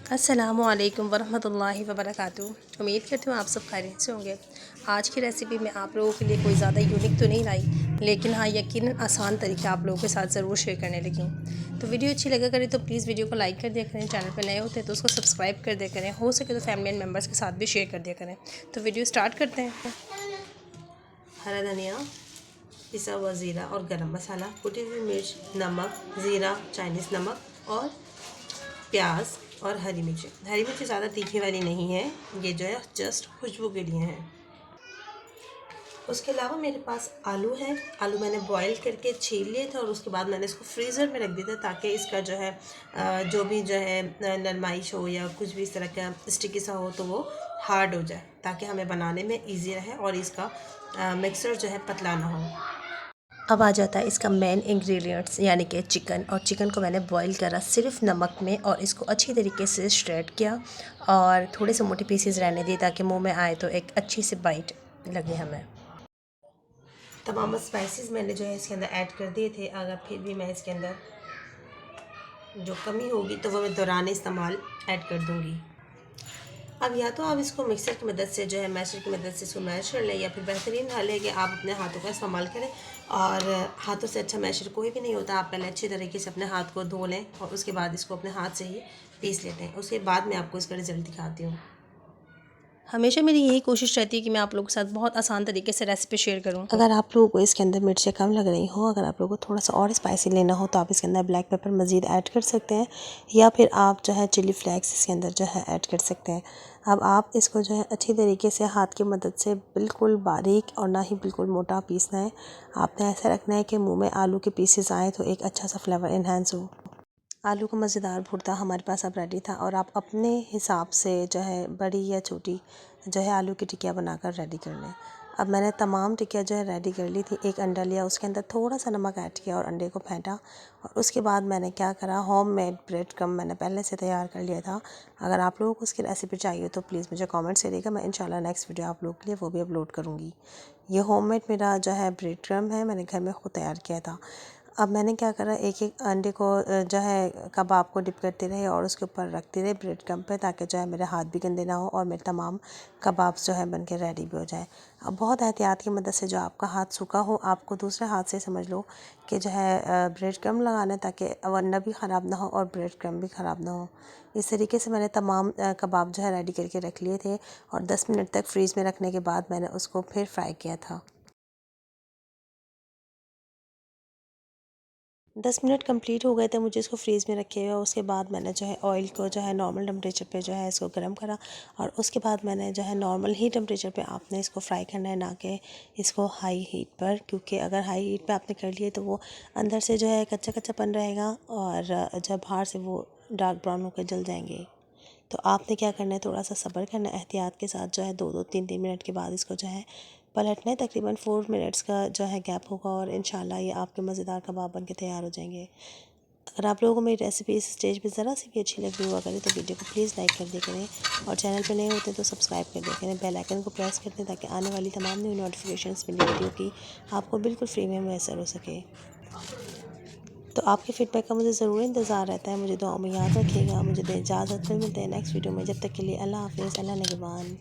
अस्सलामुअलैकुम वरहमतुल्लाहि वबरकातुहू। उम्मीद करती हूँ आप सब खैरियत से होंगे। आज की रेसिपी मैं आप लोगों के लिए कोई ज़्यादा यूनिक तो नहीं लाई, लेकिन हाँ यकीनन आसान तरीका आप लोगों के साथ ज़रूर शेयर करने लगी हूँ। तो वीडियो अच्छी लगा करें तो प्लीज़ वीडियो को लाइक कर दिया करें, चैनल पर नए होते हैं तो उसको सब्सक्राइब कर दिया करें, हो सके तो फैमिली एंड मेम्बर्स के साथ भी शेयर कर दिया करें। तो वीडियो स्टार्ट करते हैं। हरा धनिया, पिसा हुआ ज़ीरा और गरम मसाला, कुटी हुई मिर्च, नमक, ज़ीरा, चाइनीज़ नमक और प्याज और हरी मिर्ची ज़्यादा तीखी वाली नहीं है, ये जो है जस्ट खुशबू के लिए है। उसके अलावा मेरे पास आलू है। आलू मैंने बॉईल करके छील लिए थे और उसके बाद मैंने इसको फ्रीज़र में रख दिया था ताकि इसका जो है जो भी जो है नरमाइश हो या कुछ भी इस तरह का स्टिकी सा हो तो वो हार्ड हो जाए, ताकि हमें बनाने में ईजी रहे और इसका मिक्सर जो है पतला ना हो। अब आ जाता है इसका मेन इंग्रेडिएंट्स यानी कि चिकन। और चिकन को मैंने बॉईल करा सिर्फ नमक में और इसको अच्छी तरीके से श्रेड किया और थोड़े से मोटे पीसेस रहने दिए ताकि मुंह में आए तो एक अच्छी सी बाइट लगे हमें। तमाम स्पाइसेस मैंने जो है इसके अंदर ऐड कर दिए थे। अगर फिर भी मैं इसके अंदर जो कमी होगी तो वो मैं दौरान इस्तेमाल ऐड कर दूँगी। अब या तो आप इसको मिक्सर की मदद से जो है मैशर की मदद से इसको मैश कर लें, या फिर बेहतरीन हाल है कि आप अपने हाथों का इस्तेमाल करें। और हाथों से अच्छा मैशर कोई भी नहीं होता। आप पहले अच्छी तरीके से अपने हाथ को धो लें और उसके बाद इसको अपने हाथ से ही पीस लेते हैं। उसके बाद मैं आपको इसका रिज़ल्ट दिखाती हूँ। हमेशा मेरी यही कोशिश रहती है कि मैं आप लोगों के साथ बहुत आसान तरीके से रेसिपी शेयर करूं। अगर आप लोगों को इसके अंदर मिर्चें कम लग रही हो, अगर आप लोगों को थोड़ा सा और स्पाइसी लेना हो तो आप इसके अंदर ब्लैक पेपर मज़ीद ऐड कर सकते हैं, या फिर आप जो है चिली फ्लेक्स इसके अंदर जो है ऐड कर सकते हैं। अब आप इसको जो है अच्छी तरीके से हाथ की मदद से बिल्कुल बारीक और ना ही बिल्कुल मोटा पीसना है। आपने ऐसा रखना है कि मुँह में आलू के पीसेस आए तो एक अच्छा सा फ्लेवर इन्हेंस हो। आलू का मज़ेदार भुर्ता हमारे पास अब रेडी था और आप अपने हिसाब से जो है बड़ी या छोटी जो है आलू की टिक्कियाँ बनाकर रेडी कर लें। अब मैंने तमाम टिक्कियाँ जो है रेडी कर ली थी। एक अंडा लिया, उसके अंदर थोड़ा सा नमक ऐड किया और अंडे को फेंटा। और उसके बाद मैंने क्या करा, होममेड ब्रेड क्रम्ब मैंने पहले से तैयार कर लिया था। अगर आप लोगों को उसकी रेसिपी चाहिए तो प्लीज़ मुझे कमेंट्स करिएगा, मैं इंशाल्लाह नेक्स्ट वीडियो आप लोगों के लिए वो भी अपलोड करूँगी। ये होममेड मेरा जो है ब्रेड क्रम्ब है, मैंने घर में ख़ुद तैयार किया था। अब मैंने क्या करा, एक एक अंडे को जो है कबाब को डिप करते रहे और उसके ऊपर रखते रहे ब्रेड क्रम्ब पे, ताकि जो है मेरे हाथ भी गंदे ना हो और मेरे तमाम कबाब्स जो है बन के रेडी भी हो जाए। अब बहुत एहतियात की मदद से, जो आपका हाथ सूखा हो आपको दूसरे हाथ से समझ लो कि जो है ब्रेड क्रम्ब लगाना है, ताकि अंडा भी ख़राब ना हो और ब्रेड क्रम्ब भी ख़राब ना हो। इस तरीके से मैंने तमाम कबाब जो है रेडी करके रख लिए थे और 10 मिनट तक फ्रीज़ में रखने के बाद मैंने उसको फिर फ्राई किया था। 10 मिनट कंप्लीट हो गए थे मुझे इसको फ्रीज़ में रखे हुए। उसके बाद मैंने जो है ऑयल को जो है नॉर्मल टेम्परेचर पे जो है इसको गर्म करा और उसके बाद मैंने जो है नॉर्मल ही टेम्परेचर पे आपने इसको फ्राई करना है, ना कि इसको हाई हीट पर, क्योंकि अगर हाई हीट पे आपने कर लिए तो वो अंदर से जो है कच्चा कच्चापन रहेगा और जब बाहर से वो डार्क ब्राउन होकर जल जाएंगे। तो आपने क्या करना है, थोड़ा सा सब्र करना है, एहतियात के साथ जो है 2-2 3-3 मिनट के बाद इसको जो है पलटना है। तकरीबन 4 मिनट्स का जो है गैप होगा और इंशाल्लाह ये आपके मज़ेदार कबाब बन के तैयार हो जाएंगे। अगर आप लोगों को मेरी रेसिपी इस स्टेज पे ज़रा सी भी अच्छी लग रही हुआ करे तो वीडियो को प्लीज़ लाइक कर दिया करें और चैनल पे नए होते हैं तो सब्सक्राइब कर दिया करें। बेल आइकन को प्रेस कर दें ताकि आने वाली तमाम न्यू नोटिफिकेशंस मेरी वीडियो की आपको बिल्कुल फ्री में मैसर हो सके। तो आपके फीडबैक का मुझे ज़रूर इंतज़ार रहता है। मुझे दुआओं में याद रखिएगा। मुझे दे इजाज़त, फिर मिलते हैं नेक्स्ट वीडियो में। जब तक के लिए अल्लाह हाफ़िज़, अल्लाह निगहबान।